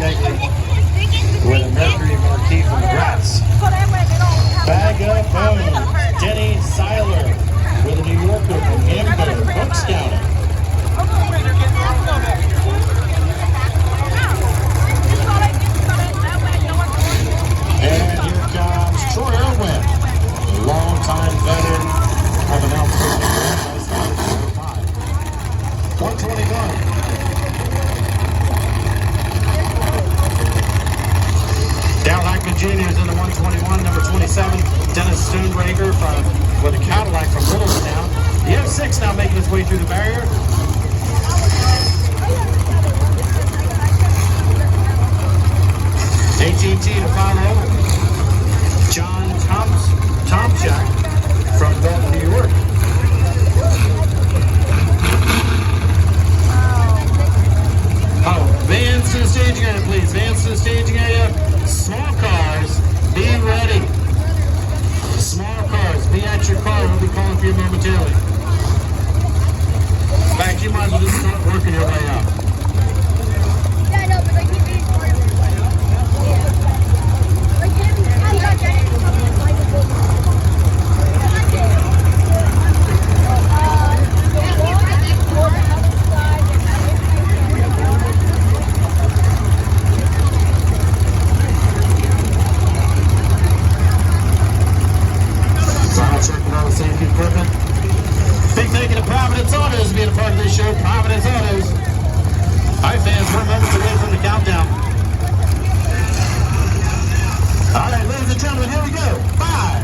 Begley with a Mercury marquee from Gratz. Bag of Bones, Denny Seiler with a New Yorker from Hamburg, Book Scouting. And here comes Troy Irwin, longtime veteran of an outfit. 121. Dal Hackman Jr. is in the 121, number 27. Dennis Stonebraker with a Cadillac from Littlestown. The 06 now making its way through the barrier. AT&T to follow. John Tomchak from Dalton, New York. Oh, vans to the staging area, please. Vans to the staging area. Small cars, be ready. Small cars, be at your car. We'll be calling for you momentarily. In fact, you might as well just start working your way up. Yeah, I know, but like, he made part of it. Like, I'm not getting it. Checking all the safety equipment. Big thank you to Providence Autos being a part of this show. Providence Autos. All right, fans, we're moments away from the countdown. All right, ladies and gentlemen, here we go. 5,